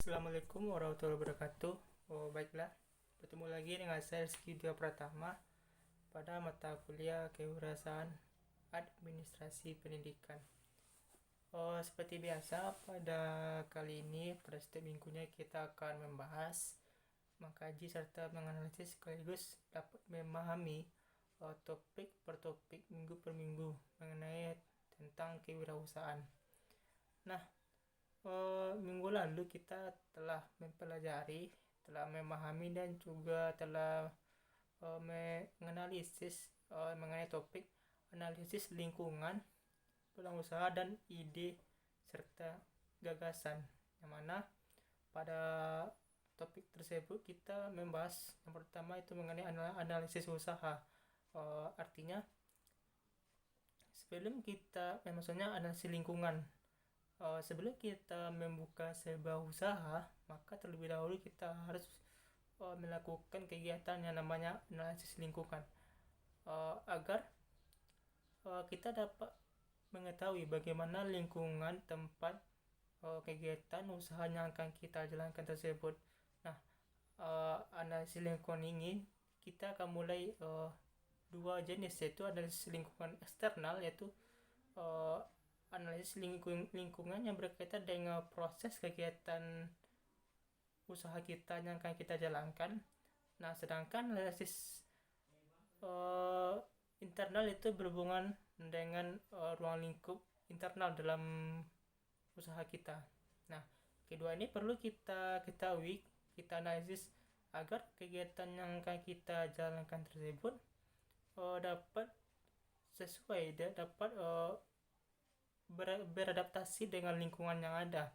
Assalamualaikum warahmatullahi wabarakatuh. Baiklah, bertemu lagi dengan saya Rizky Dua Pratama pada mata kuliah Kewirausahaan Administrasi Pendidikan. Seperti biasa, pada kali ini, pada setiap minggunya kita akan membahas, mengkaji serta menganalisis sekaligus dapat memahami topik per topik minggu per minggu mengenai tentang kewirausahaan. Nah, minggu lalu kita telah mempelajari, telah memahami dan juga telah menganalisis mengenai topik analisis lingkungan, peluang usaha dan ide serta gagasan. Yang mana pada topik tersebut kita membahas yang pertama itu mengenai analisis usaha. Artinya sebelum kita maksudnya analisis lingkungan. Sebelum kita membuka sebuah usaha, maka terlebih dahulu kita harus melakukan kegiatan yang namanya analisis lingkungan, agar kita dapat mengetahui bagaimana lingkungan tempat kegiatan usaha yang akan kita jalankan tersebut. Nah, analisis lingkungan ini kita akan mulai dua jenis, yaitu analisis lingkungan eksternal, yaitu analisis lingkungan yang berkaitan dengan proses kegiatan usaha kita yang akan kita jalankan. Nah, sedangkan analisis internal itu berhubungan dengan ruang lingkup internal dalam usaha kita. Nah, kedua ini perlu kita ketahui, kita analisis agar kegiatan yang akan kita jalankan tersebut dapat sesuai, dapat beradaptasi dengan lingkungan yang ada.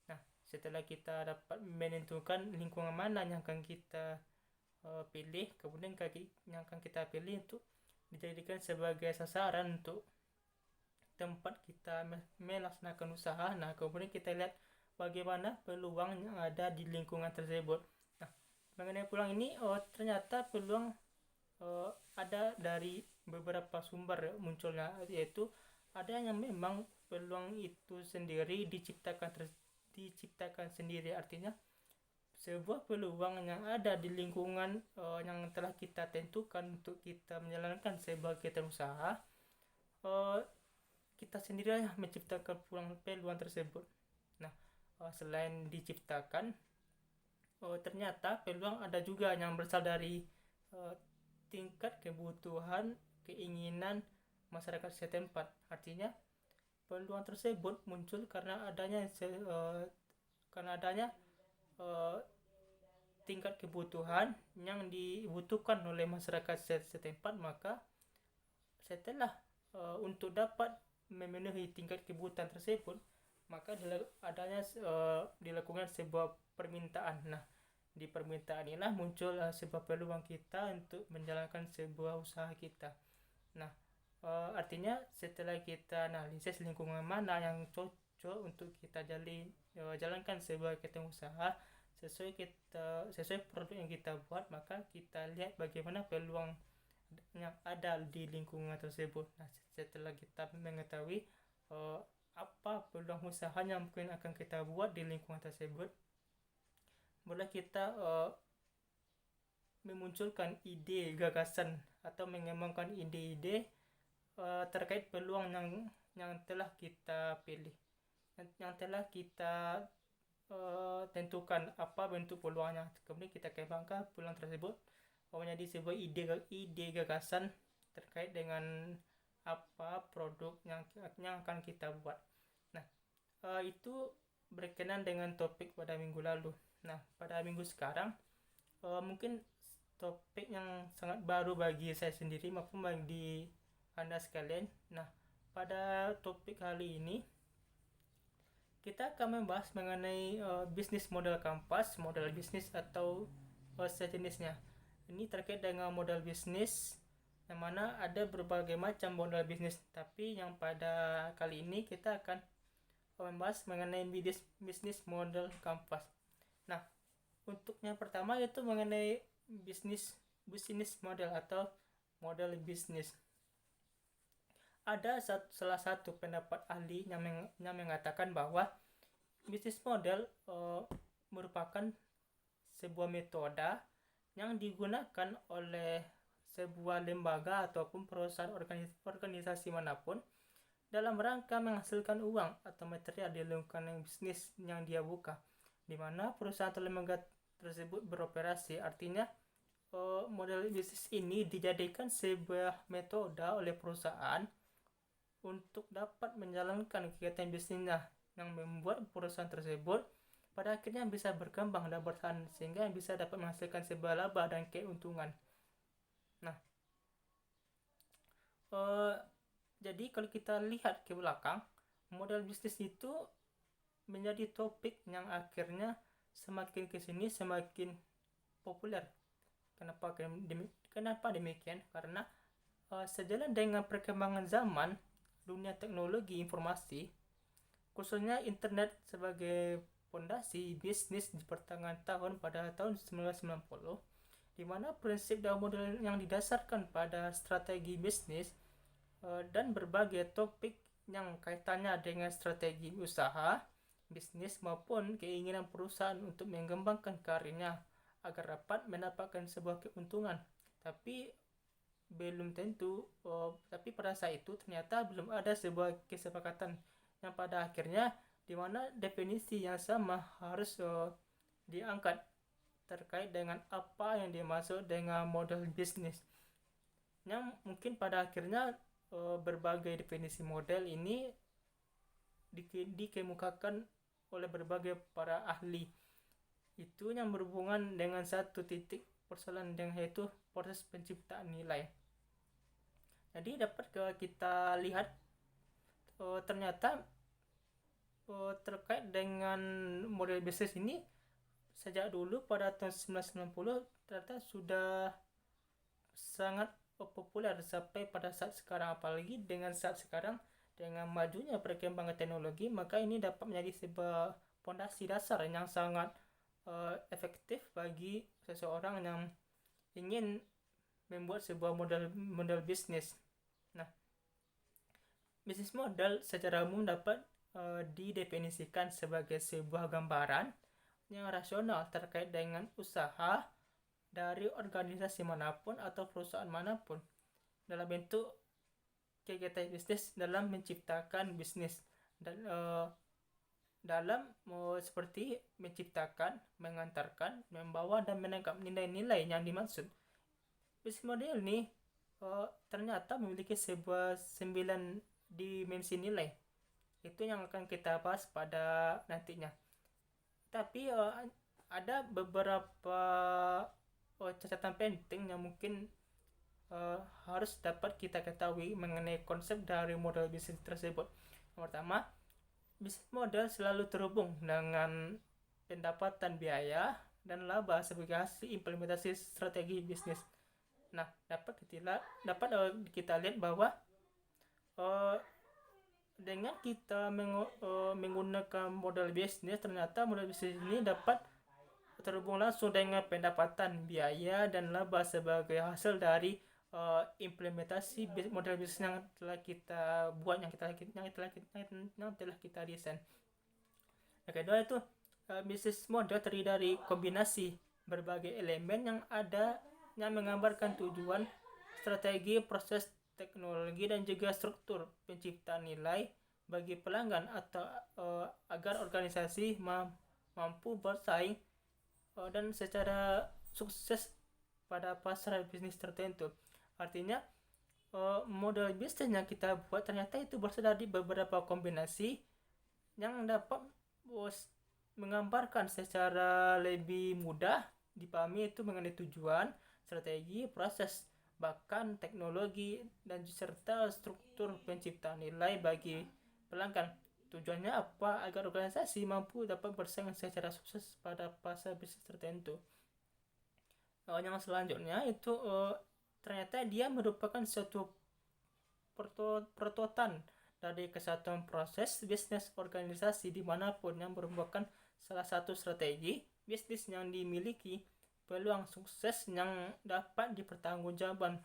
Nah, setelah kita dapat menentukan lingkungan mana yang akan kita pilih, kemudian yang akan kita pilih untuk dijadikan sebagai sasaran untuk tempat kita melaksanakan usaha. Nah, kemudian kita lihat bagaimana peluang yang ada di lingkungan tersebut. Nah, mengenai peluang ini, ternyata peluang ada dari beberapa sumber munculnya, yaitu ada yang memang peluang itu sendiri diciptakan sendiri. Artinya sebuah peluang yang ada di lingkungan yang telah kita tentukan untuk kita menjalankan sebuah kegiatan usaha, kita sendiri menciptakan peluang tersebut. Nah, selain diciptakan, ternyata peluang ada juga yang berasal dari tingkat kebutuhan, keinginan masyarakat setempat. Artinya peluang tersebut muncul karena adanya tingkat kebutuhan yang dibutuhkan oleh masyarakat setempat. Maka setelah untuk dapat memenuhi tingkat kebutuhan tersebut, maka dilakukan sebuah permintaan. Nah, di permintaan inilah muncul sebuah peluang kita untuk menjalankan sebuah usaha kita. Nah, artinya setelah kita analisis lingkungan mana yang cocok untuk kita jalankan sebuah kegiatan usaha sesuai produk yang kita buat, maka kita lihat bagaimana peluang yang ada di lingkungan tersebut. Nah, setelah kita mengetahui apa peluang usaha yang mungkin akan kita buat di lingkungan tersebut, boleh kita memunculkan ide, gagasan, atau mengembangkan ide-ide terkait peluang yang telah kita pilih, yang telah kita tentukan apa bentuk peluangnya. Kemudian kita kembangkan peluang tersebut menjadi sebuah ide gagasan terkait dengan apa produk yang akan kita buat. Nah, itu berkenan dengan topik pada minggu lalu. Nah, pada minggu sekarang mungkin topik yang sangat baru bagi saya sendiri maupun bagi Anda sekalian. Nah, pada topik kali ini kita akan membahas mengenai bisnis model kampas, model bisnis atau sejenisnya. Ini terkait dengan model bisnis, yang mana ada berbagai macam model bisnis. Tapi yang pada kali ini kita akan membahas mengenai bisnis model kampas. Nah, untuk yang pertama yaitu mengenai bisnis model atau model bisnis. Ada salah satu pendapat ahli yang mengatakan bahwa bisnis model merupakan sebuah metode yang digunakan oleh sebuah lembaga ataupun perusahaan organisasi manapun dalam rangka menghasilkan uang atau material di lingkungan bisnis yang dia buka, di mana perusahaan atau lembaga tersebut beroperasi. Artinya model bisnis ini dijadikan sebuah metode oleh perusahaan untuk dapat menjalankan kegiatan bisnisnya, yang membuat perusahaan tersebut pada akhirnya bisa berkembang dan bertahan sehingga bisa dapat menghasilkan sebuah laba dan keuntungan. Nah, jadi kalau kita lihat ke belakang, model bisnis itu menjadi topik yang akhirnya semakin kesini semakin populer. Kenapa demikian? Karena sejalan dengan perkembangan zaman, dunia teknologi informasi, khususnya internet sebagai fondasi bisnis di pertengahan tahun pada tahun 1990, di mana prinsip dan model yang didasarkan pada strategi bisnis dan berbagai topik yang kaitannya dengan strategi usaha, bisnis maupun keinginan perusahaan untuk mengembangkan karirnya agar dapat mendapatkan sebuah keuntungan. Tapi pada saat itu ternyata belum ada sebuah kesepakatan yang pada akhirnya di mana definisi yang sama harus diangkat terkait dengan apa yang dimaksud dengan model bisnis. Yang mungkin pada akhirnya berbagai definisi model ini dikemukakan oleh berbagai para ahli. Itu yang berhubungan dengan satu titik persoalan, yang yaitu proses penciptaan nilai. Jadi dapat kita lihat ternyata terkait dengan model bisnis ini sejak dulu pada tahun 1990 ternyata sudah sangat populer sampai pada saat sekarang. Apalagi dengan saat sekarang dengan majunya perkembangan teknologi, maka ini dapat menjadi sebuah fondasi dasar yang sangat efektif bagi seseorang yang ingin membuat sebuah model bisnis. Nah, bisnis model secara umum dapat didefinisikan sebagai sebuah gambaran yang rasional terkait dengan usaha dari organisasi manapun atau perusahaan manapun dalam bentuk kegiatan bisnis dalam menciptakan bisnis dan dalam seperti menciptakan, mengantarkan, membawa dan menangkap nilai-nilai yang dimaksud. Bisnis model ini ternyata memiliki sebuah 9 dimensi nilai. Itu yang akan kita bahas pada nantinya. Tapi ada beberapa catatan penting yang mungkin harus dapat kita ketahui mengenai konsep dari model bisnis tersebut. Yang pertama, bisnis model selalu terhubung dengan pendapatan biaya dan laba sebagai hasil implementasi strategi bisnis. Nah, dapat kita lihat bahwa dengan kita menggunakan model bisnis, ternyata model bisnis ini dapat terhubung langsung dengan pendapatan biaya dan laba sebagai hasil dari implementasi model bisnis yang telah kita buat, yang telah kita desain. Yang kedua itu bisnis model terdiri dari kombinasi berbagai elemen yang ada yang menggambarkan tujuan, strategi, proses, teknologi dan juga struktur penciptaan nilai bagi pelanggan atau agar organisasi mampu bersaing dan secara sukses pada pasar bisnis tertentu. Artinya model bisnis yang kita buat ternyata itu berasal dari beberapa kombinasi yang dapat menggambarkan secara lebih mudah dipahami itu mengenai tujuan, strategi, proses, bahkan teknologi dan serta struktur penciptaan nilai bagi pelanggan. Tujuannya apa? Agar organisasi mampu dapat bersaing secara sukses pada pasar bisnis tertentu. Yang selanjutnya itu ternyata dia merupakan suatu prototan dari kesatuan proses bisnis organisasi dimanapun yang merupakan salah satu strategi bisnis yang dimiliki peluang sukses yang dapat dipertanggungjawabkan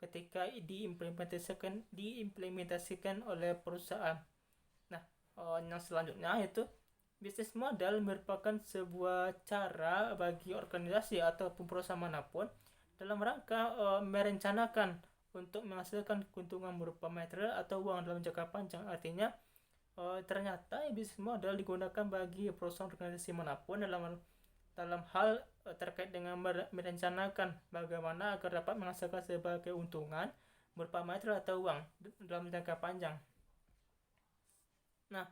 ketika diimplementasikan oleh perusahaan. Nah, yang selanjutnya itu Bisnis model merupakan sebuah cara bagi organisasi atau perusahaan manapun dalam rangka merencanakan untuk menghasilkan keuntungan berupa material atau uang dalam jangka panjang. Artinya ternyata bisnis model digunakan bagi perusahaan organisasi manapun dalam hal terkait dengan merencanakan bagaimana agar dapat menghasilkan sebagai keuntungan berupa material atau uang dalam jangka panjang. Nah,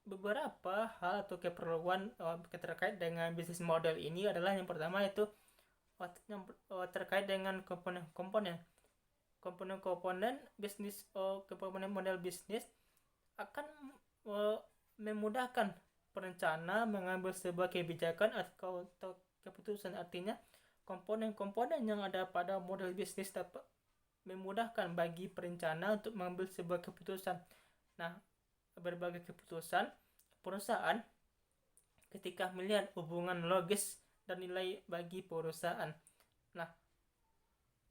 beberapa hal atau keperluan terkait dengan bisnis model ini adalah yang pertama itu yang terkait dengan komponen-komponen bisnis. Komponen model bisnis akan memudahkan perencana mengambil sebuah kebijakan atau keputusan. Artinya komponen-komponen yang ada pada model bisnis dapat memudahkan bagi perencana untuk mengambil sebuah keputusan. Nah, berbagai keputusan perusahaan ketika melihat hubungan logis dan nilai bagi perusahaan. Nah,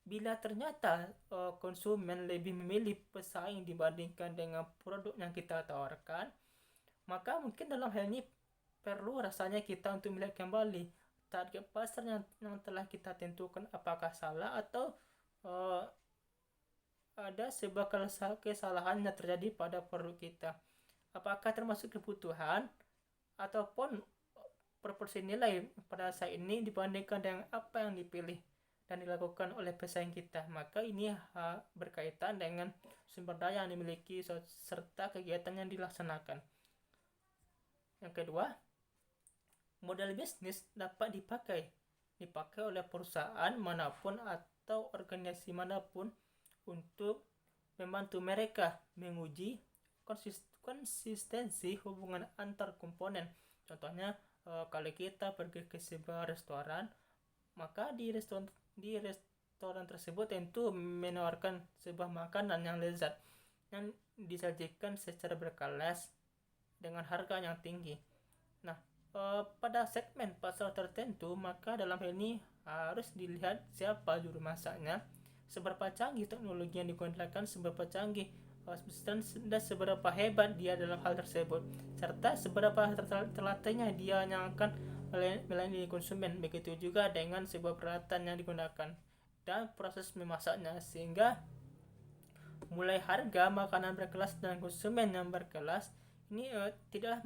bila ternyata konsumen lebih memilih pesaing dibandingkan dengan produk yang kita tawarkan, maka mungkin dalam hal ini perlu rasanya kita untuk melihat kembali target pasar yang telah kita tentukan apakah salah atau ada sebuah kesalahan yang terjadi pada produk kita. Apakah termasuk kebutuhan ataupun proporsi nilai pada saat ini dibandingkan dengan apa yang dipilih dan dilakukan oleh pesaing kita. Maka ini berkaitan dengan sumber daya yang dimiliki serta kegiatan yang dilaksanakan. Yang kedua, model bisnis dapat dipakai oleh perusahaan manapun atau organisasi manapun untuk membantu mereka menguji konsistensi hubungan antar komponen. Contohnya, kalau kita pergi ke sebuah restoran, maka di restoran tersebut tentu menawarkan sebuah makanan yang lezat yang disajikan secara berkelas dengan harga yang tinggi. Nah, pada segmen pasar tertentu, maka dalam hal ini harus dilihat siapa juru masaknya, seberapa canggih teknologi yang digunakan, seberapa canggih dan seberapa hebat dia dalam hal tersebut, serta seberapa terlatihnya dia yang akan melayani konsumen. Begitu juga dengan sebuah peralatan yang digunakan dan proses memasaknya, sehingga mulai harga makanan berkelas dan konsumen yang berkelas ini tidaklah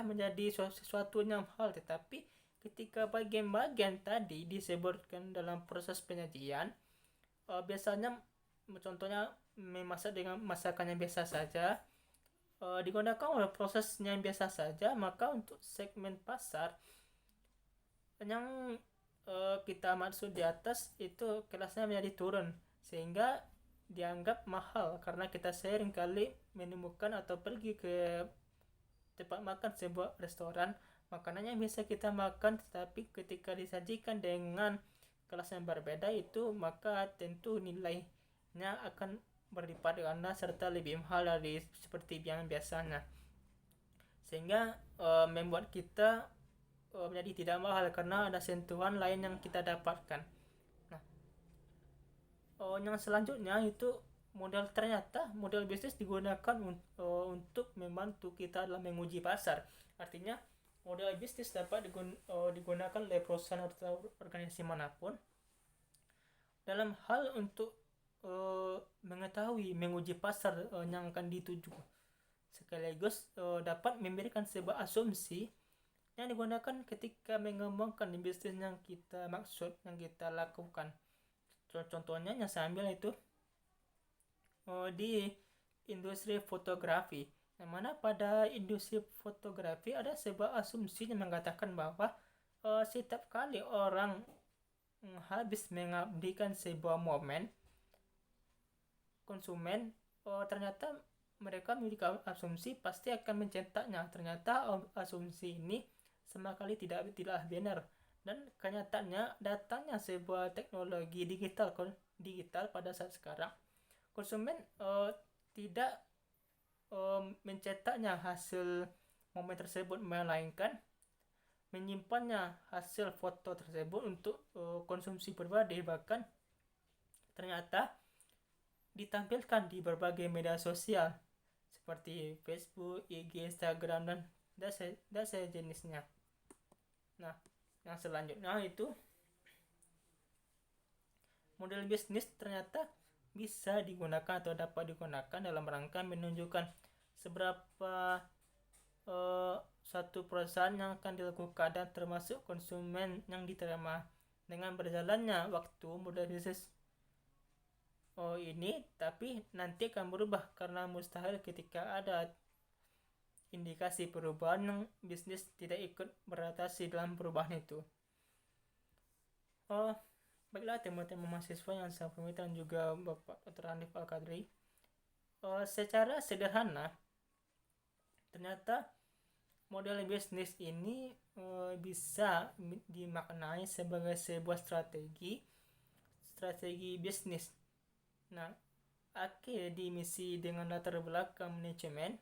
menjadi sesuatu yang mahal, tetapi ketika bagian-bagian tadi disebutkan dalam proses penyajian, biasanya contohnya memasak dengan masakan yang biasa saja, digunakan oleh prosesnya yang biasa saja, maka untuk segmen pasar yang kita maksud di atas itu kelasnya menjadi turun, sehingga dianggap mahal karena kita sering kali menemukan atau pergi ke tempat makan sebuah restoran, makanannya yang biasa kita makan, tetapi ketika disajikan dengan kelas yang berbeda itu, maka tentu nilainya akan berlipat ganda serta lebih mahal dari seperti yang biasanya, sehingga membuat kita menjadi tidak mahal karena ada sentuhan lain yang kita dapatkan. Nah, yang selanjutnya itu ternyata model bisnis digunakan untuk membantu kita dalam menguji pasar. Artinya model bisnis dapat digunakan oleh perusahaan atau organisasi manapun dalam hal untuk mengetahui menguji pasar yang akan dituju, sekaligus dapat memberikan sebuah asumsi yang digunakan ketika mengembangkan bisnis yang kita maksud, yang kita lakukan. Contohnya yang saya ambil itu di industri fotografi, yang mana pada industri fotografi ada sebuah asumsi yang mengatakan bahwa setiap kali orang habis mengabadikan sebuah momen, konsumen ternyata mereka memiliki asumsi pasti akan mencetaknya. Ternyata asumsi ini sama sekali tidak benar, dan kenyataannya datangnya sebuah teknologi digital pada saat sekarang, konsumen tidak mencetaknya hasil momen tersebut, melainkan menyimpannya hasil foto tersebut untuk konsumsi pribadi. Bahkan ternyata ditampilkan di berbagai media sosial seperti Facebook, IG, Instagram dan sejenisnya. Nah, yang selanjutnya itu model bisnis ternyata bisa digunakan atau dapat digunakan dalam rangka menunjukkan seberapa suatu perusahaan yang akan dilakukan dan termasuk konsumen yang diterima. Dengan berjalannya waktu, model bisnis ini tapi nanti akan berubah karena mustahil ketika ada indikasi perubahan yang bisnis tidak ikut beradaptasi dalam perubahan itu. Baiklah teman-teman mahasiswa yang saya hormati dan juga Bapak Dr. Hanif Al-Qadri, secara sederhana ternyata model bisnis ini bisa dimaknai sebagai sebuah strategi bisnis. Nah, akademisi dengan latar belakang manajemen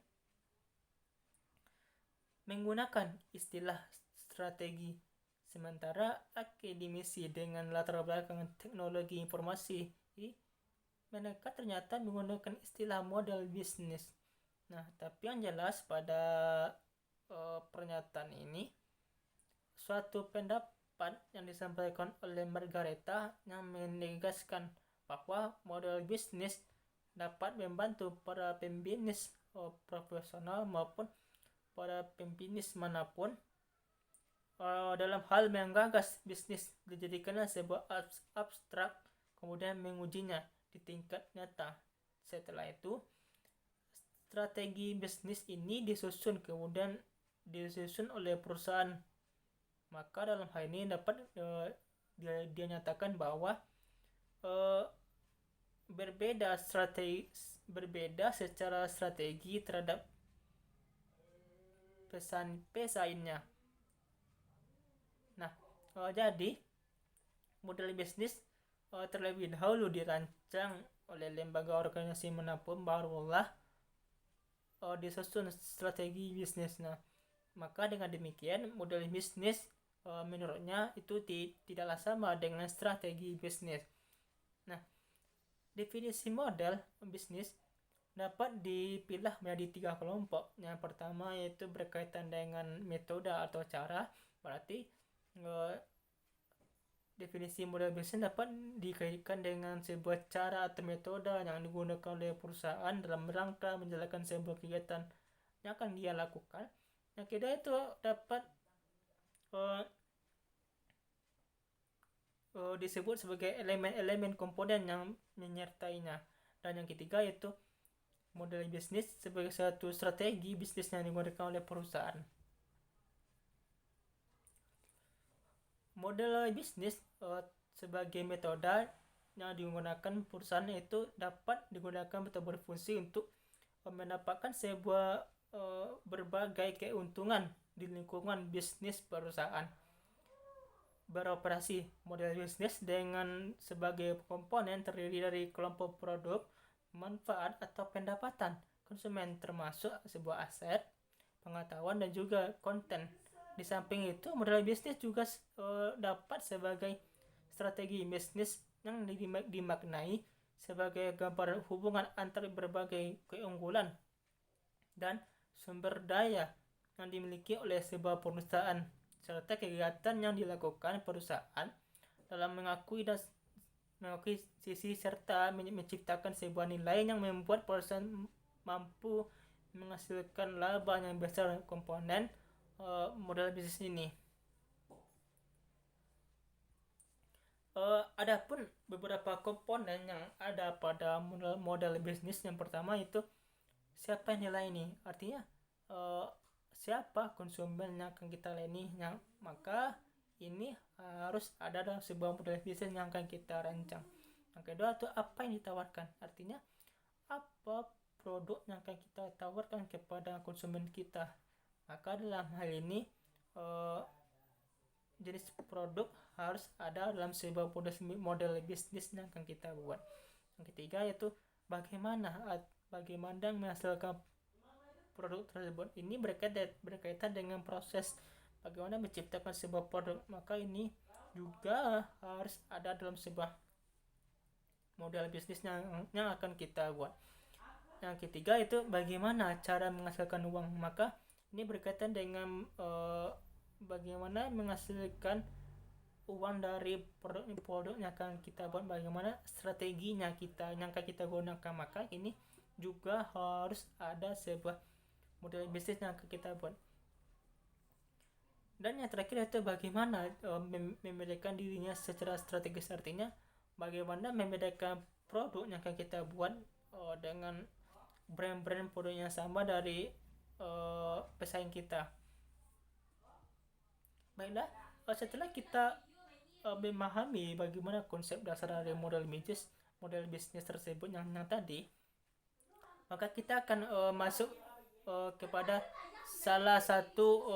menggunakan istilah strategi, sementara akademisi dengan latar belakang teknologi informasi mereka ternyata menggunakan istilah model bisnis. Nah, tapi yang jelas pada pernyataan ini suatu pendapat yang disampaikan oleh Margareta yang menegaskan bahwa model bisnis dapat membantu para pembisnis profesional maupun para pembisnis manapun dalam hal menggagas bisnis, dijadikannya sebuah abstrak, kemudian mengujinya di tingkat nyata. Setelah itu, strategi bisnis ini disusun oleh perusahaan. Maka dalam hal ini dapat dia nyatakan bahwa berbeda secara strategi terhadap pesaingnya. Nah, jadi model bisnis terlebih dahulu dirancang oleh lembaga organisasi manapun, barulah disusun strategi bisnisnya. Maka dengan demikian model bisnis menurutnya itu tidaklah sama dengan strategi bisnis. Nah, definisi model bisnis dapat dipilah menjadi 3 kelompok. Yang pertama yaitu berkaitan dengan metode atau cara. Berarti definisi model bisnis dapat dikaitkan dengan sebuah cara atau metode yang digunakan oleh perusahaan dalam rangka menjalankan sebuah kegiatan yang akan dia lakukan. Yang kedua itu dapat disebut sebagai elemen-elemen komponen yang menyertainya. Dan yang ketiga yaitu model bisnis sebagai satu strategi bisnis yang digunakan oleh perusahaan. Model bisnis sebagai metode yang digunakan perusahaan itu dapat digunakan atau berfungsi untuk mendapatkan sebuah berbagai keuntungan di lingkungan bisnis perusahaan beroperasi. Model bisnis dengan sebagai komponen terdiri dari kelompok produk, manfaat atau pendapatan konsumen, termasuk sebuah aset, pengetahuan dan juga konten. Di samping itu, model bisnis juga dapat sebagai strategi bisnis yang dimaknai sebagai gambaran hubungan antara berbagai keunggulan dan sumber daya yang dimiliki oleh sebuah perusahaan serta kegiatan yang dilakukan perusahaan dalam mengakui sisi serta menciptakan sebuah nilai yang membuat perusahaan mampu menghasilkan laba yang besar. Komponen model bisnis ini. Adapun beberapa komponen yang ada pada model bisnis, yang pertama itu siapa yang nilai ini, artinya siapa konsumen yang akan kita layani. Maka ini harus ada dalam sebuah model bisnis yang akan kita rancang. Yang kedua itu apa yang ditawarkan, artinya apa produk yang akan kita tawarkan kepada konsumen kita. Maka dalam hal ini jenis produk harus ada dalam sebuah model bisnis yang akan kita buat. Yang ketiga yaitu bagaimana menghasilkan produk tersebut. Ini berkaitan dengan proses bagaimana menciptakan sebuah produk. Maka ini juga harus ada dalam sebuah model bisnis yang akan kita buat. Yang ketiga itu bagaimana cara menghasilkan uang. Maka ini berkaitan dengan bagaimana menghasilkan uang dari produk yang akan kita buat, bagaimana strateginya yang akan kita gunakan. Maka ini juga harus ada sebuah model bisnis yang akan kita buat. Dan yang terakhir itu bagaimana membedakan dirinya secara strategis, artinya bagaimana membedakan produk yang akan kita buat dengan brand-brand produk yang sama dari pesaing kita. Baiklah, setelah kita memahami bagaimana konsep dasar dari model bisnis tersebut yang tadi, maka kita akan masuk kepada salah satu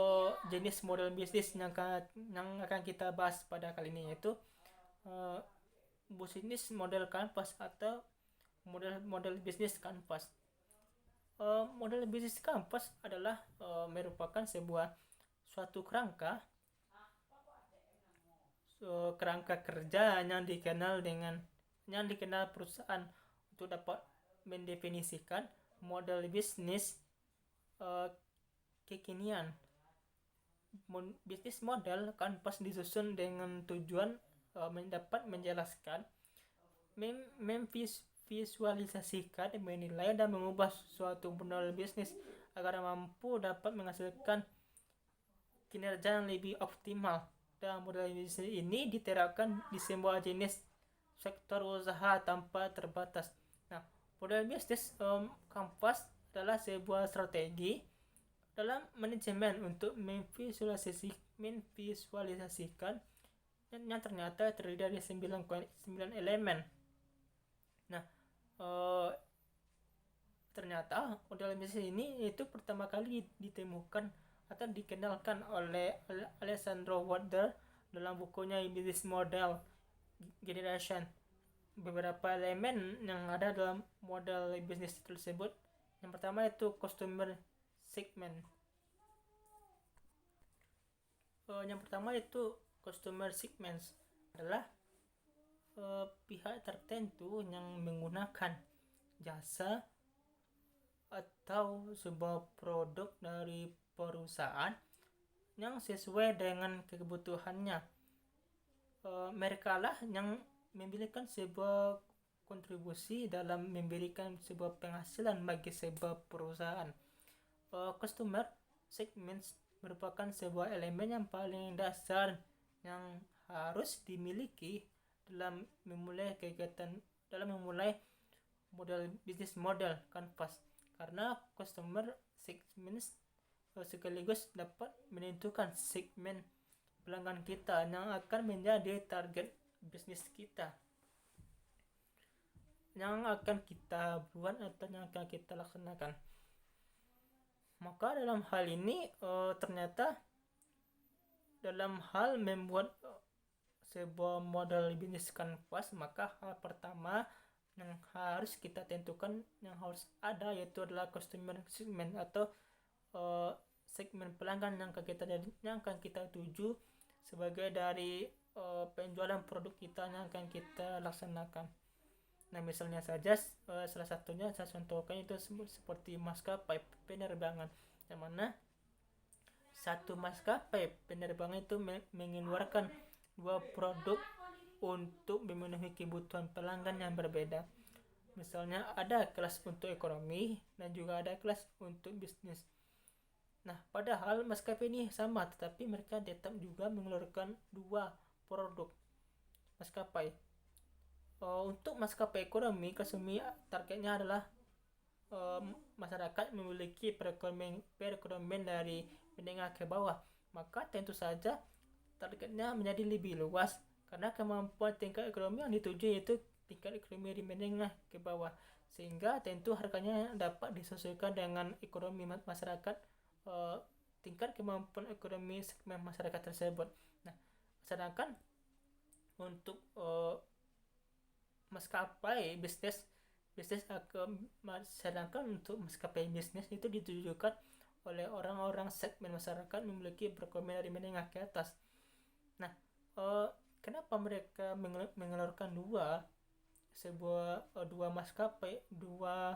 jenis model bisnis yang akan kita bahas pada kali ini, yaitu bisnis model kanvas atau model bisnis kanvas. Model bisnis kanvas adalah merupakan suatu kerangka kerja yang dikenal perusahaan untuk dapat mendefinisikan model bisnis kekinian. Bisnis model kanvas disusun dengan tujuan dapat menjelaskan, memvisualisasikan, menilai dan mengubah suatu model bisnis agar mampu dapat menghasilkan kinerja yang lebih optimal. Dan model bisnis ini diterapkan di semua jenis sektor usaha tanpa terbatas. Nah, model bisnis kanvas adalah sebuah strategi dalam manajemen untuk memvisualisasikan yang ternyata terdiri dari 9 elemen. Nah, ternyata model bisnis ini itu pertama kali ditemukan atau dikenalkan oleh Alessandro Wader dalam bukunya Business Model Generation. Beberapa elemen yang ada dalam model bisnis tersebut, yang pertama itu customer segment. Yang pertama itu customer segments adalah pihak tertentu yang menggunakan jasa atau sebuah produk dari perusahaan yang sesuai dengan kebutuhannya. Mereka lah yang memberikan sebuah kontribusi dalam memberikan sebuah penghasilan bagi sebuah perusahaan. Customer segments merupakan sebuah elemen yang paling dasar yang harus dimiliki dalam memulai model bisnis model kanvas, karena customer segments sekaligus dapat menentukan segmen pelanggan kita yang akan menjadi target bisnis kita, yang akan kita buat atau yang akan kita laksanakan. Maka dalam hal ini ternyata dalam hal membuat sebuah model bisnis kanvas, maka hal pertama yang harus kita tentukan, yang harus ada, yaitu adalah customer segment atau segmen pelanggan yang akan kita tuju sebagai dari penjualan produk kita yang akan kita laksanakan. Nah, misalnya saja salah satunya saya contohkan itu seperti maskapai penerbangan, yang mana satu maskapai penerbangan itu mengeluarkan dua produk untuk memenuhi kebutuhan pelanggan yang berbeda. Misalnya ada kelas untuk ekonomi dan juga ada kelas untuk bisnis. Nah, padahal maskapai ini sama, tetapi mereka tetap juga mengeluarkan dua produk maskapai. Untuk maskapai ekonomi, targetnya adalah masyarakat memiliki perekonomian dari menengah ke bawah. Maka tentu saja targetnya menjadi lebih luas, karena kemampuan tingkat ekonomi yang dituju yaitu tingkat ekonomi dari menengah ke bawah, sehingga tentu harganya dapat disesuaikan dengan ekonomi masyarakat, tingkat kemampuan ekonomi segmen masyarakat tersebut. Nah, sedangkan untuk maskapai bisnis sedangkan untuk maskapai bisnis itu ditujukan oleh orang-orang segmen masyarakat memiliki perekonomian dari menengah ke atas. Nah, kenapa mereka mengeluarkan dua maskapai, dua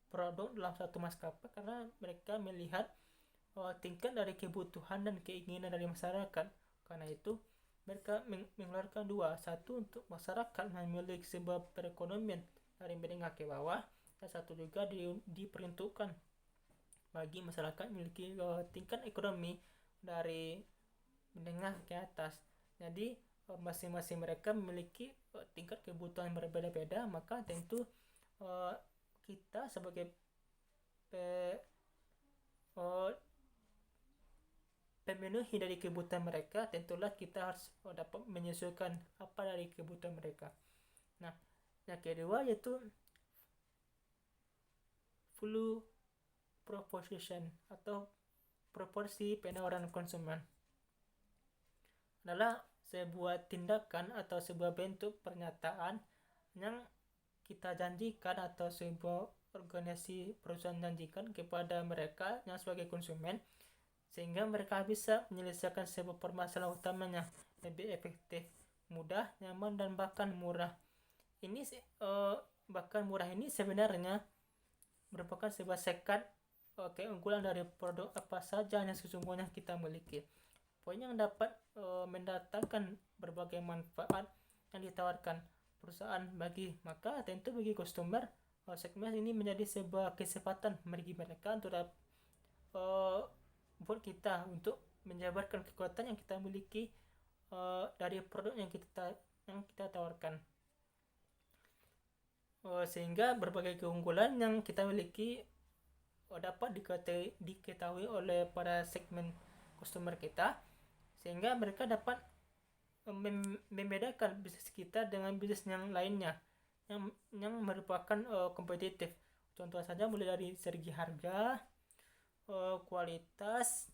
produk dalam satu maskapai karena mereka melihat tingkat dari kebutuhan dan keinginan dari masyarakat. Karena itu mereka mengeluarkan dua, satu untuk masyarakat memiliki sebuah perekonomian dari menengah ke bawah, dan satu juga diperuntukkan bagi masyarakat memiliki tingkat ekonomi dari menengah ke atas. Jadi masing-masing mereka memiliki tingkat kebutuhan berbeda-beda, maka tentu kita sebagai pemenuhi dari kebutuhan mereka, tentulah kita harus dapat menyesuaikan apa dari kebutuhan mereka. Nah, yang kedua yaitu value proposition atau proporsi penawaran konsumen adalah sebuah tindakan atau sebuah bentuk pernyataan yang kita janjikan atau sebuah organisasi perusahaan janjikan kepada mereka yang sebagai konsumen, sehingga mereka bisa menyelesaikan sebuah permasalahan utamanya lebih efektif, mudah, nyaman, dan bahkan murah. Ini bahkan murah ini sebenarnya merupakan sebuah sekat keunggulan dari produk apa saja yang sesungguhnya kita miliki. Poin yang dapat mendatangkan berbagai manfaat yang ditawarkan perusahaan maka tentu bagi customer segmen ini menjadi sebuah kesempatan bagi mereka untuk buat kita untuk menjabarkan kekuatan yang kita miliki dari produk yang kita tawarkan, sehingga berbagai keunggulan yang kita miliki dapat diketahui oleh para segmen customer kita, sehingga mereka dapat membedakan bisnis kita dengan bisnis yang lainnya yang merupakan kompetitif. Contoh saja mulai dari segi harga, kualitas,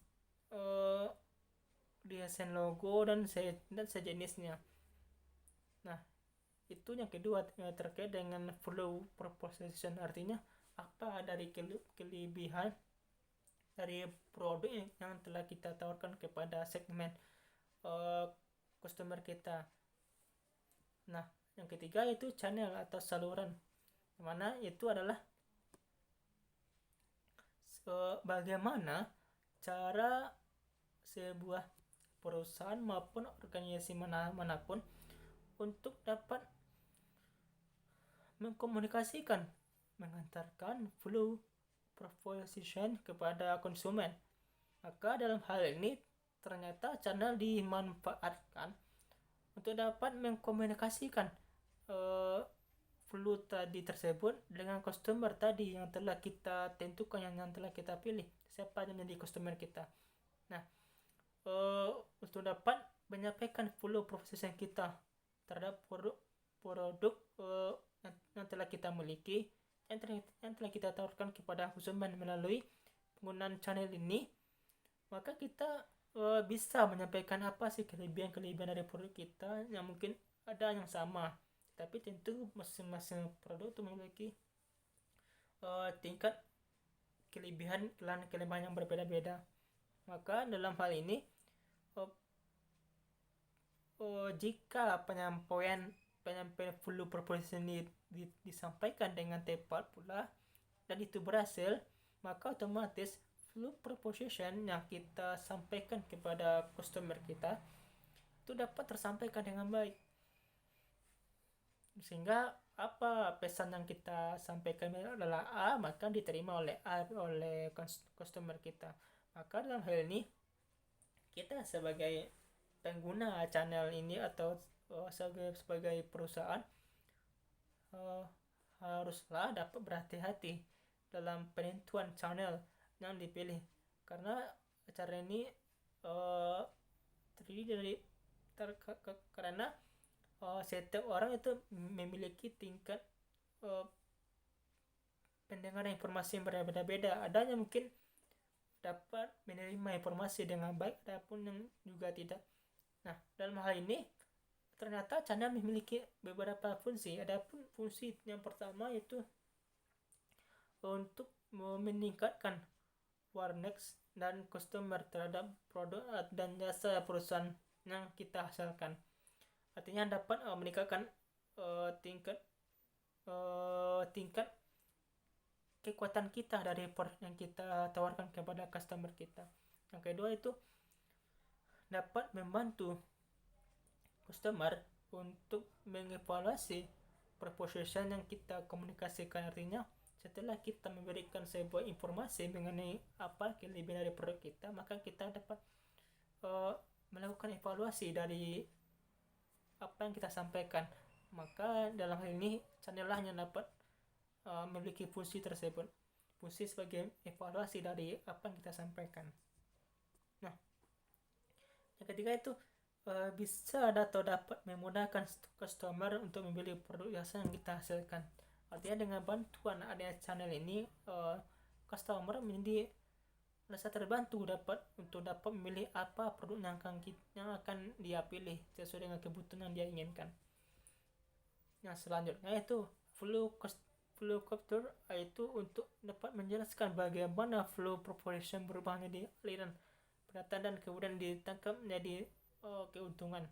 desain logo, dan sejenisnya. Nah, itu yang kedua terkait dengan value proposition, artinya apa dari kelebihan dari produk yang telah kita tawarkan kepada segmen customer kita. Nah, yang ketiga itu channel atau saluran, mana itu adalah bagaimana cara sebuah perusahaan maupun organisasi manapun untuk dapat mengkomunikasikan, mengantarkan value proposition kepada konsumen. Maka dalam hal ini ternyata channel dimanfaatkan untuk dapat mengkomunikasikan value tadi tersebut dengan customer tadi yang telah kita tentukan, yang telah kita pilih siapa yang menjadi customer kita. Nah, untuk dapat menyampaikan value proposition kita terhadap produk yang telah kita miliki, yang telah kita tawarkan kepada konsumen melalui penggunaan channel ini, maka kita bisa menyampaikan apa sih kelebihan dari produk kita yang mungkin ada yang sama, tapi tentu masing-masing produk itu memiliki tingkat kelebihan dan kelemahan yang berbeda-beda. Maka dalam hal ini jika penyampaian value proposition ini disampaikan dengan tepat pula dan itu berhasil, maka otomatis value proposition yang kita sampaikan kepada customer kita itu dapat tersampaikan dengan baik, sehingga apa pesan yang kita sampaikan adalah A, maka diterima oleh customer kita. Maka dalam hal ini kita sebagai pengguna channel ini atau sebagai perusahaan haruslah dapat berhati-hati dalam penentuan channel yang dipilih, karena cara ini terdiri dari karena setiap orang itu memiliki tingkat pendengaran informasi yang berbeda-beda. Ada yang mungkin dapat menerima informasi dengan baik, ada pun yang juga tidak. Nah, dalam hal ini ternyata channel memiliki beberapa fungsi. Adapun fungsi yang pertama itu untuk meningkatkan awareness dan customer terhadap produk dan jasa perusahaan yang kita hasilkan. Artinya dapat meningkatkan tingkat kekuatan kita dari produk yang kita tawarkan kepada customer kita. Yang kedua itu dapat membantu customer untuk mengevaluasi proposition yang kita komunikasikan. Artinya setelah kita memberikan sebuah informasi mengenai apa kelebihan dari produk kita, maka kita dapat melakukan evaluasi dari apa yang kita sampaikan. Maka dalam hal ini channel lah yang dapat memiliki fungsi tersebut, fungsi sebagai evaluasi dari apa yang kita sampaikan. Nah, yang ketiga itu bisa atau dapat memudahkan customer untuk memilih produk jasa yang kita hasilkan. Artinya dengan bantuan adanya channel ini, customer menjadi merasa terbantu untuk dapat memilih apa produk yang akan dia pilih sesuai dengan kebutuhan yang dia inginkan. Yang selanjutnya itu flow capture, yaitu untuk dapat menjelaskan bagaimana flow proposition berubah menjadi aliran pendataan dan kemudian ditangkap menjadi keuntungan.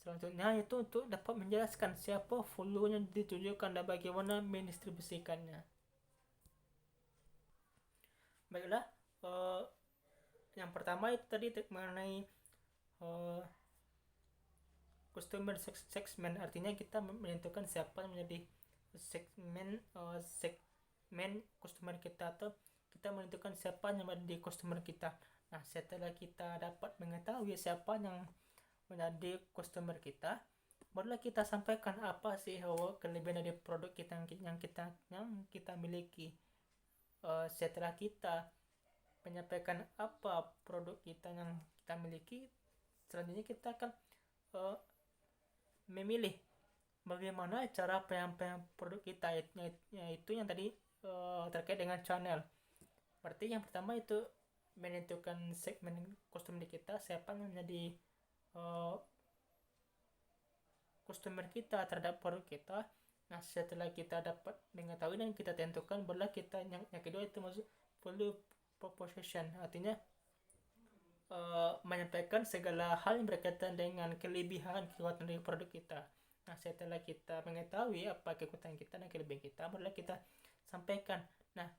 Selanjutnya itu untuk dapat menjelaskan siapa flow yang ditujukan dan bagaimana mendistribusikannya. Baiklah, yang pertama itu tadi mengenai customer segment. Artinya kita menentukan siapa yang menjadi segmen customer kita, atau kita menentukan siapa yang menjadi customer kita. Nah, setelah kita dapat mengetahui siapa yang menjadi customer kita, barulah kita sampaikan apa sih kelebihan dari produk kita yang kita miliki. Setelah kita menyampaikan apa produk kita yang kita miliki, selanjutnya kita akan memilih bagaimana cara penyampaian produk kita, yaitu yang tadi terkait dengan channel. Berarti yang pertama itu menentukan segmen customer kita, siapa yang menjadi customer kita terhadap produk kita. Nah, setelah kita dapat mengetahui dan kita tentukan, barulah kita yang kedua itu masuk value proposition. Artinya menyampaikan segala hal yang berkaitan dengan kelebihan kekuatan dari produk kita. Nah, setelah kita mengetahui apa kekuatan kita dan kelebihan kita, barulah kita sampaikan. Nah,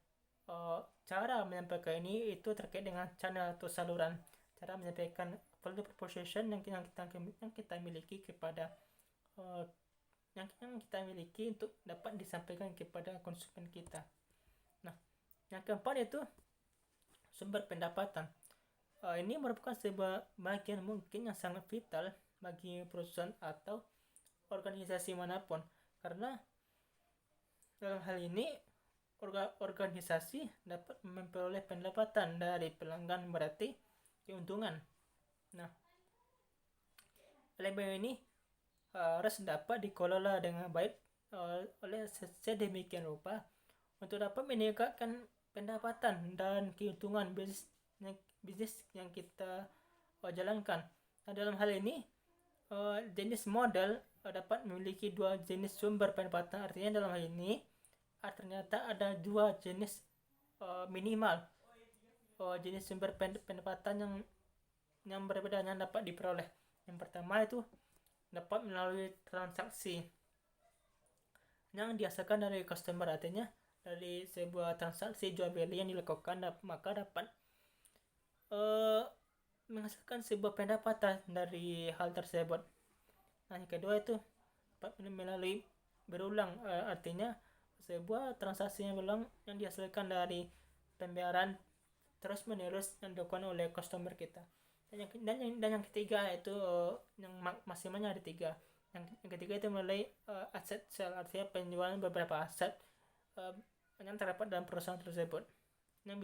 cara menyampaikan ini itu terkait dengan channel atau saluran. Cara menyampaikan value proposition yang kita miliki kepada yang kita miliki untuk dapat disampaikan kepada konsumen kita. Nah, yang keempat itu sumber pendapatan. Ini merupakan sebuah bagian mungkin yang sangat vital bagi perusahaan atau organisasi manapun, karena dalam hal ini organisasi dapat memperoleh pendapatan dari pelanggan, berarti keuntungan. Nah, elemen ini harus dapat dikelola dengan baik oleh sedemikian rupa untuk dapat meningkatkan pendapatan dan keuntungan bisnis yang kita jalankan. Nah, dalam hal ini jenis model dapat memiliki dua jenis sumber pendapatan. Artinya dalam hal ini ternyata ada dua jenis minimal jenis sumber pendapatan yang berbeda yang dapat diperoleh. Yang pertama itu dapat melalui transaksi yang dihasilkan dari customer. Artinya dari sebuah transaksi jual beli yang dilakukan, maka dapat menghasilkan sebuah pendapatan dari hal tersebut. Nah, yang kedua itu dapat melalui berulang, artinya sebuah transaksi yang berulang yang dihasilkan dari pembayaran terus menerus yang dilakukan oleh customer kita. Dan yang ketiga itu yang maksimalnya ada 3. Yang ketiga itu melalui aset sale, artinya penjualan beberapa aset yang terdapat dalam perusahaan tersebut yang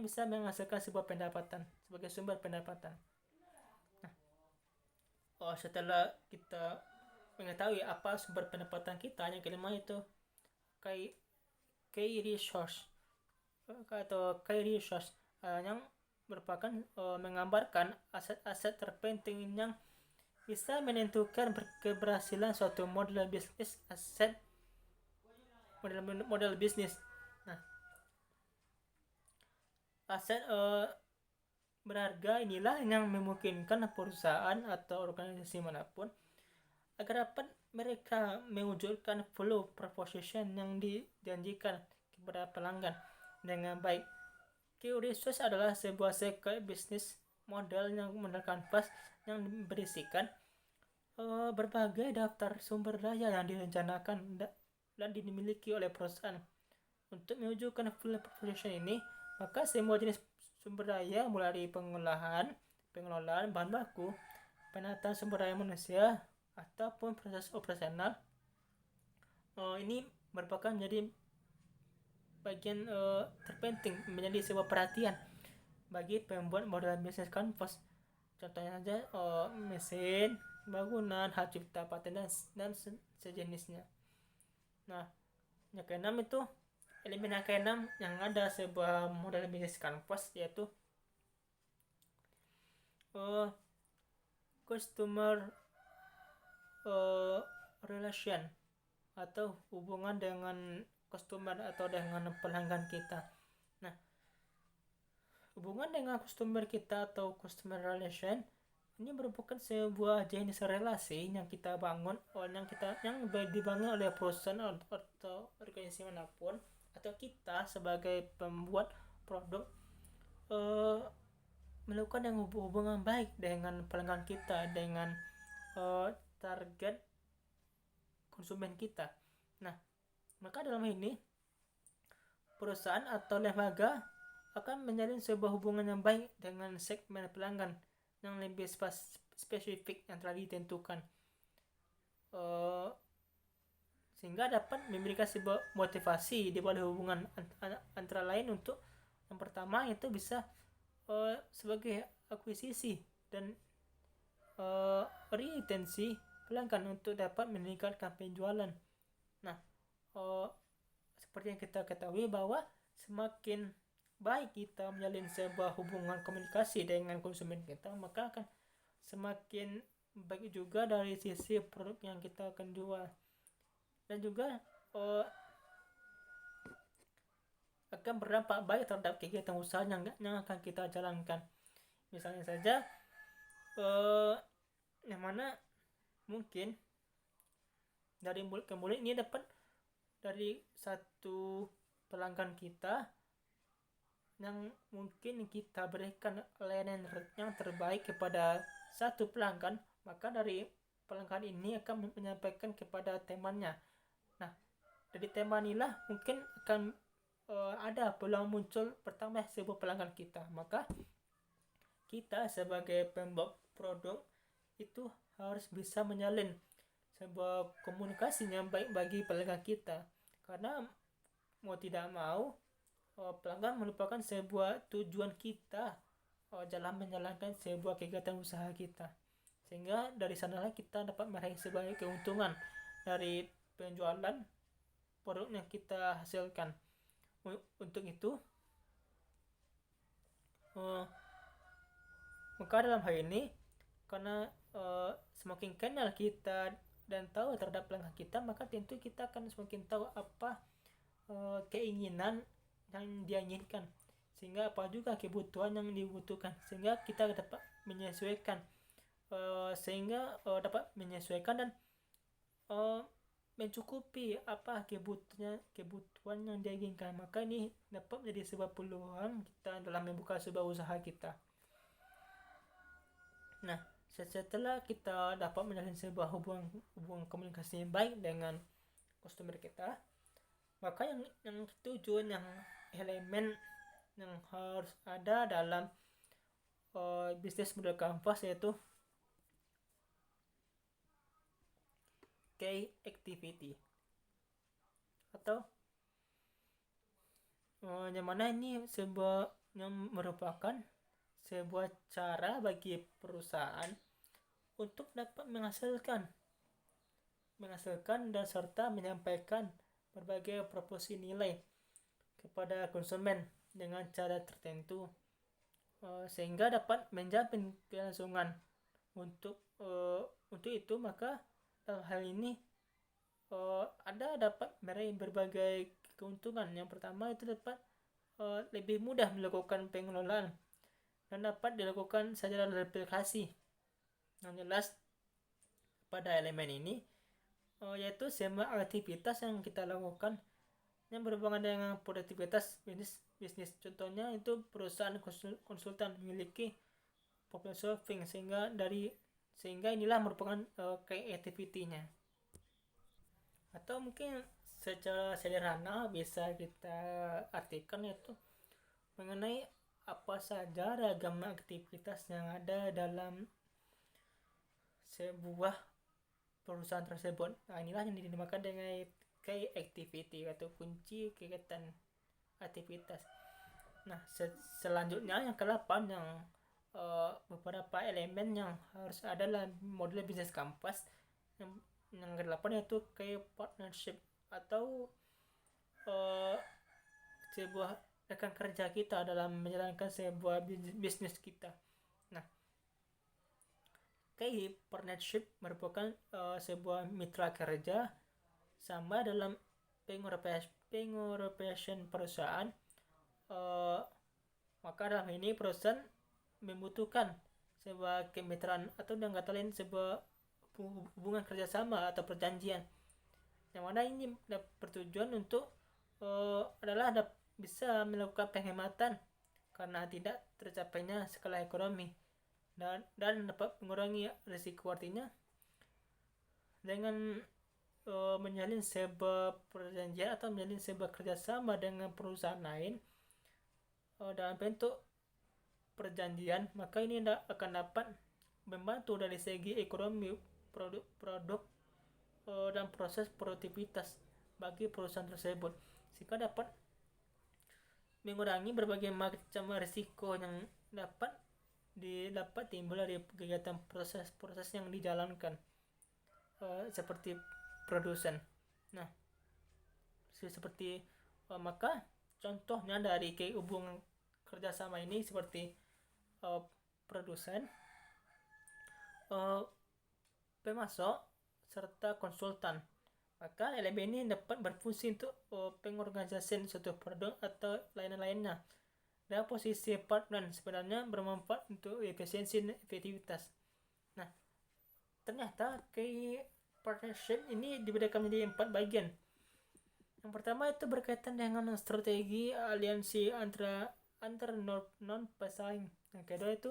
bisa menghasilkan sebuah pendapatan sebagai sumber pendapatan. Nah, setelah kita mengetahui apa sumber pendapatan kita, yang kelima itu key resource atau key resource yang merupakan menggambarkan aset-aset terpenting yang bisa menentukan keberhasilan suatu model bisnis. Model bisnis. Nah, aset berharga inilah yang memungkinkan perusahaan atau organisasi manapun agar dapat mereka mewujudkan flow proposition yang dijanjikan kepada pelanggan dengan baik. Qresearch adalah sebuah cycle bisnis model yang model kanvas yang berisikan berbagai daftar sumber daya yang direncanakan dan dimiliki oleh perusahaan. Untuk mewujudkan full proposition ini, maka semua jenis sumber daya mulai dari pengelolaan bahan baku, penataan sumber daya manusia, ataupun proses operasional ini merupakan menjadi bagian terpenting, menjadi sebuah perhatian bagi pembuat model bisnis kanvas. Contohnya saja mesin, bangunan, hak cipta, paten, dan sejenisnya. Nah, yang keenam itu elemen yang keenam yang ada sebuah model bisnis kanvas, yaitu customer relation atau hubungan dengan customer atau dengan pelanggan kita. Nah, hubungan dengan customer kita atau customer relation ini merupakan sebuah jenis relasi yang kita bangun yang dibangun oleh perusahaan atau organisasi manapun, atau kita sebagai pembuat produk melakukan yang hubungan baik dengan pelanggan kita, dengan target konsumen kita. Nah, maka dalam ini perusahaan atau lembaga akan menjalin sebuah hubungan yang baik dengan segmen pelanggan yang lebih spesifik yang telah ditentukan, sehingga dapat memberikan sebuah motivasi di balik hubungan antara lain. Untuk yang pertama itu bisa sebagai akuisisi dan retensi pelanggan untuk dapat meningkatkan penjualan. Nah, seperti yang kita ketahui bahwa semakin baik kita menjalin sebuah hubungan komunikasi dengan konsumen kita, maka akan semakin baik juga dari sisi produk yang kita akan jual, dan juga akan berdampak baik terhadap kegiatan usaha yang akan kita jalankan. Misalnya saja yang mana mungkin dari mulut ke mulut ini dapat dari satu pelanggan kita yang mungkin kita berikan layanan yang terbaik kepada satu pelanggan, maka dari pelanggan ini akan menyampaikan kepada temannya. Nah, dari teman inilah mungkin akan ada peluang muncul pertama sebuah pelanggan kita. Maka kita sebagai pembuat produk itu harus bisa menyalin sebuah komunikasi yang baik bagi pelanggan kita, karena mau tidak mau pelanggan merupakan sebuah tujuan kita dalam menjalankan sebuah kegiatan usaha kita, sehingga dari sanalah kita dapat meraih sebagai keuntungan dari penjualan produk yang kita hasilkan. Untuk itu maka dalam hal ini, karena semakin kenal kita dan tahu terhadap pelanggan kita, maka tentu kita akan semakin tahu apa keinginan yang dia inginkan, sehingga apa juga kebutuhan yang dibutuhkan, sehingga kita dapat menyesuaikan dan mencukupi apa kebutuhan yang dia inginkan. Maka ini dapat menjadi sebuah peluang kita dalam membuka sebuah usaha kita. Nah, setelah kita dapat menjalin sebuah hubungan komunikasi yang baik dengan customer kita, maka yang tujuan, yang elemen yang harus ada dalam bisnis model kanvas yaitu key activity, atau yang mana ini sebuah yang merupakan sebuah cara bagi perusahaan untuk dapat menghasilkan dan serta menyampaikan berbagai proporsi nilai kepada konsumen dengan cara tertentu, sehingga dapat menjamin kelangsungan. Untuk itu, maka dalam hal ini dapat meraih berbagai keuntungan. Yang pertama itu dapat lebih mudah melakukan pengelolaan dan dapat dilakukan secara replikasi. Yang jelas pada elemen ini yaitu semua aktivitas yang kita lakukan yang berhubungan dengan produktivitas bisnis. Contohnya itu perusahaan konsultan memiliki problem solving, sehingga inilah merupakan creativity-nya. Atau mungkin secara sederhana bisa kita artikan itu mengenai apa saja ragam aktivitas yang ada dalam sebuah perusahaan tersebut. Nah, inilah yang dinamakan dengan key activity atau kunci kegiatan aktivitas. Nah, selanjutnya yang ke-8 yang beberapa elemen yang harus ada dalam model bisnis kampas. Yang ke-8 yaitu key partnership atau sebuah rekan kerja kita dalam menjalankan sebuah bisnis kita. Nah, key partnership merupakan sebuah mitra kerja sama dalam pengorganisasian perusahaan. Maka dalam ini perusahaan membutuhkan sebuah kemitraan atau dengan kata lain sebuah hubungan kerjasama atau perjanjian, yang mana ini bertujuan untuk adalah bisa melakukan penghematan karena tidak tercapainya skala ekonomi dan dapat mengurangi risiko. Artinya dengan menjalin sebuah perjanjian atau menjalin sebuah kerjasama dengan perusahaan lain dalam bentuk perjanjian, maka ini akan dapat membantu dari segi ekonomi, produk dan proses produktivitas bagi perusahaan tersebut, sehingga dapat mengurangi berbagai macam risiko yang dapat timbul dari kegiatan proses yang dijalankan seperti produsen. Nah, seperti maka contohnya dari hubungan kerjasama ini seperti produsen, pemasok, serta konsultan. Maka elemen ini dapat berfungsi untuk pengorganisasian suatu produk atau lain-lainnya. Dan posisi partner sebenarnya bermanfaat untuk efisiensi dan efektivitas. Nah, ternyata key partnership ini dibedakan menjadi 4 bagian. Yang pertama itu berkaitan dengan strategi aliansi antar non pesaing. Yang kedua itu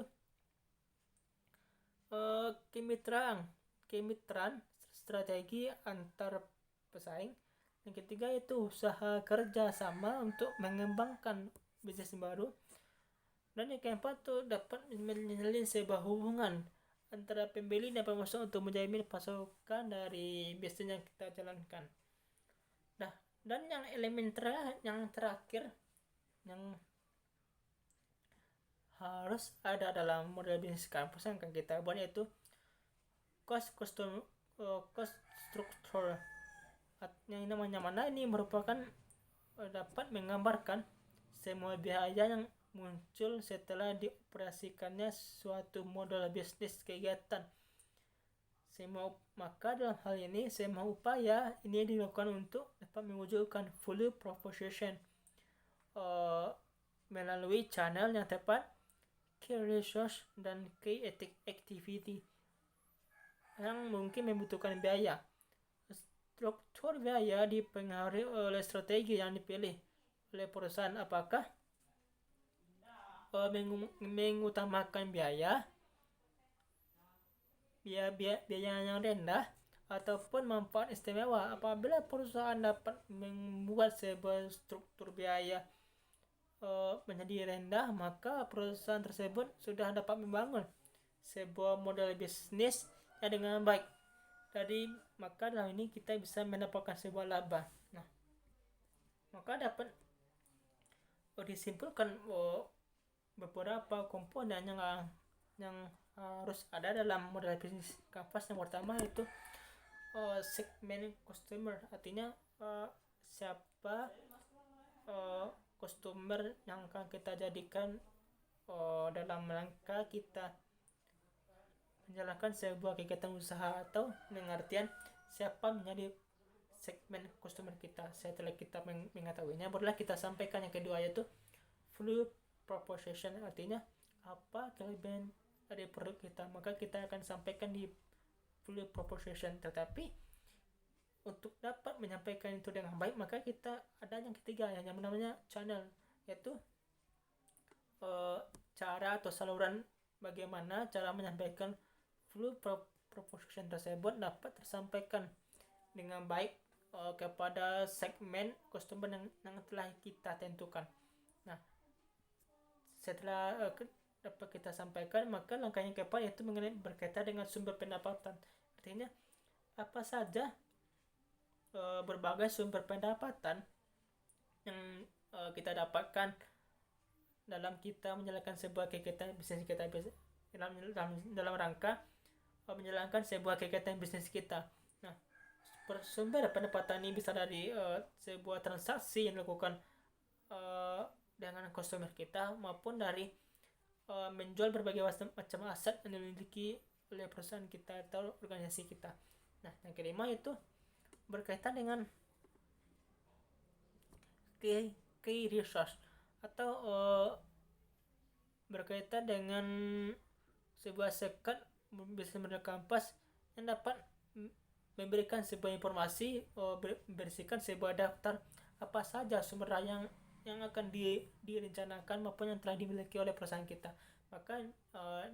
kemitraan strategi antar pesaing. Yang ketiga itu usaha kerja sama untuk mengembangkan bisnis baru. Dan yang keempat itu dapat menjalin sebuah hubungan antara pembeli dan pemasok untuk menjamin pasokan dari bisnis yang kita jalankan. Nah, dan yang elemen yang terakhir yang harus ada dalam model bisnis kampus yang akan kita buat yaitu cost structure. Yang namanya mana ini merupakan dapat menggambarkan semua biaya yang muncul setelah dioperasikannya suatu model bisnis kegiatan. Maka dalam hal ini semua upaya ini dilakukan untuk dapat mewujudkan full proposition melalui channel yang tepat, key resource dan key activity yang mungkin membutuhkan biaya. Struktur biaya dipengaruhi oleh strategi yang dipilih oleh perusahaan, apakah mengutamakan biaya yang rendah ataupun manfaat istimewa. Apabila perusahaan dapat membuat sebuah struktur biaya menjadi rendah, maka perusahaan tersebut sudah dapat membangun sebuah model bisnis dengan baik. Maka dalam ini kita bisa mendapatkan sebuah laba. Nah, maka dapat disimpulkan beberapa komponen yang harus ada dalam model bisnis kanvas. Yang pertama itu segmen customer, artinya siapa customer yang akan kita jadikan dalam rangka kita menjalankan sebuah kegiatan usaha, atau dengan artian siapa menjadi segmen customer kita. Setelah kita mengetahuinya, barulah kita sampaikan yang kedua yaitu full proposition, artinya apa kelebihan dari produk kita, maka kita akan sampaikan di full proposition. Tetapi untuk dapat menyampaikan itu dengan baik, maka kita ada yang ketiga yang namanya channel, yaitu cara atau saluran bagaimana cara menyampaikan full proposition tersebut dapat tersampaikan dengan baik kepada segmen customer yang telah kita tentukan. Nah, setelah dapat kita sampaikan, maka langkah yang keempat yaitu mengenai berkaitan dengan sumber pendapatan. Artinya apa saja berbagai sumber pendapatan yang kita dapatkan dalam kita menjalankan sebuah kegiatan bisnis kita dalam rangka menjalankan sebuah kegiatan bisnis kita. Nah, sumber pendapatan ini bisa dari sebuah transaksi yang dilakukan dengan customer kita, maupun dari menjual berbagai macam aset yang dimiliki oleh perusahaan kita atau organisasi kita. Nah, yang kelima itu berkaitan dengan key resource atau berkaitan dengan sebuah sekat bisnis model kampas yang dapat memberikan sebuah informasi, membersihkan sebuah daftar apa saja sumber daya yang akan direncanakan maupun yang telah dimiliki oleh perusahaan kita. Maka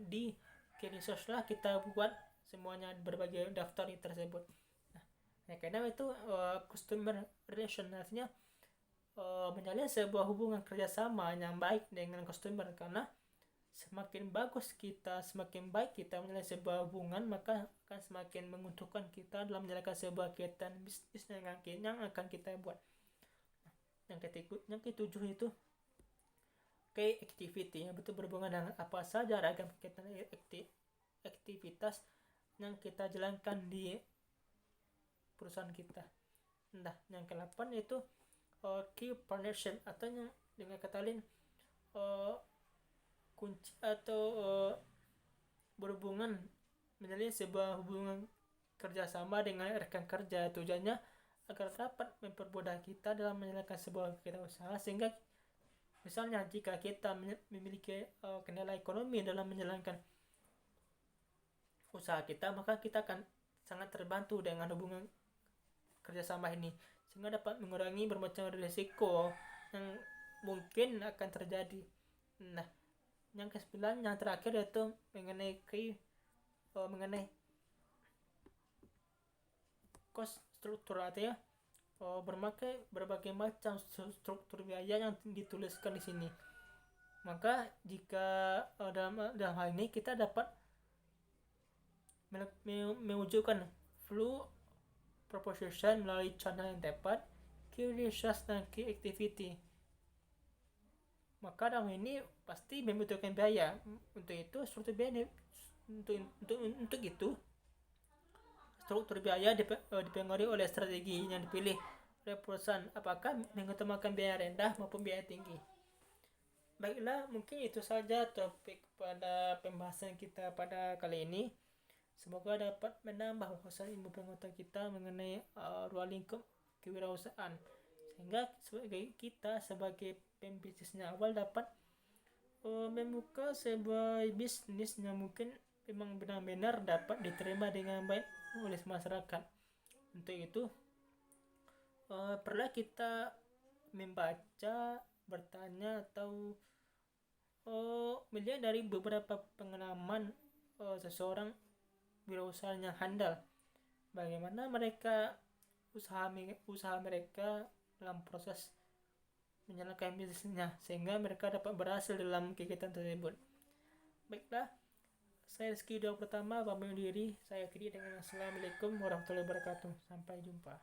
di key resource lah kita buat semuanya berbagai daftar tersebut. Nah, karena itu customer relation artinya menjalin sebuah hubungan kerjasama yang baik dengan customer, karena semakin baik kita menjalin sebuah hubungan, maka akan semakin menguntungkan kita dalam menjalankan sebuah kegiatan bisnis yang akan kita buat. Yang ketujuh itu key activity, yang betul berhubungan dengan apa saja ragam kegiatan aktivitas yang kita jalankan di perusahaan kita. Nah, yang ke-8 itu key partnership, atau yang dengan kata lain kunci atau berhubungan menjalin sebuah hubungan kerjasama dengan rekan kerja. Tujuannya agar dapat mempermudah kita dalam menjalankan sebuah kegiatan usaha, sehingga misalnya jika kita memiliki kendala ekonomi dalam menjalankan usaha kita, maka kita akan sangat terbantu dengan hubungan kerjasama ini, sehingga dapat mengurangi bermacam risiko yang mungkin akan terjadi. Nah, yang ke-9 yang terakhir yaitu mengenai cost struktur, artinya berbagai macam struktur biaya yang dituliskan di sini. Maka jika dalam hal ini kita dapat mewujudkan flow proposition melalui channel yang tepat, key resource dan key activity, maka dalam ini pasti membutuhkan biaya. Untuk itu struktur biaya struktur biaya dipengaruhi oleh strategi yang dipilih oleh perusahaan, apakah mengutamakan biaya rendah maupun biaya tinggi. Baiklah, mungkin itu saja topik pada pembahasan kita pada kali ini. Semoga dapat menambah wawasan ilmu pengetahuan kita mengenai ruang lingkup kewirausahaan, sehingga kita sebagai pembisnisnya awal dapat membuka sebuah bisnis yang mungkin memang benar-benar dapat diterima dengan baik oleh masyarakat. Untuk itu perlu kita membaca, bertanya, atau melihat dari beberapa pengalaman seseorang wirausaha yang handal, bagaimana mereka usaha mereka dalam proses menjalankan bisnisnya, sehingga mereka dapat berhasil dalam kegiatan tersebut. Baiklah, saya Rizky, pertama pamit diri. Saya akhiri dengan Assalamualaikum warahmatullahi wabarakatuh. Sampai jumpa.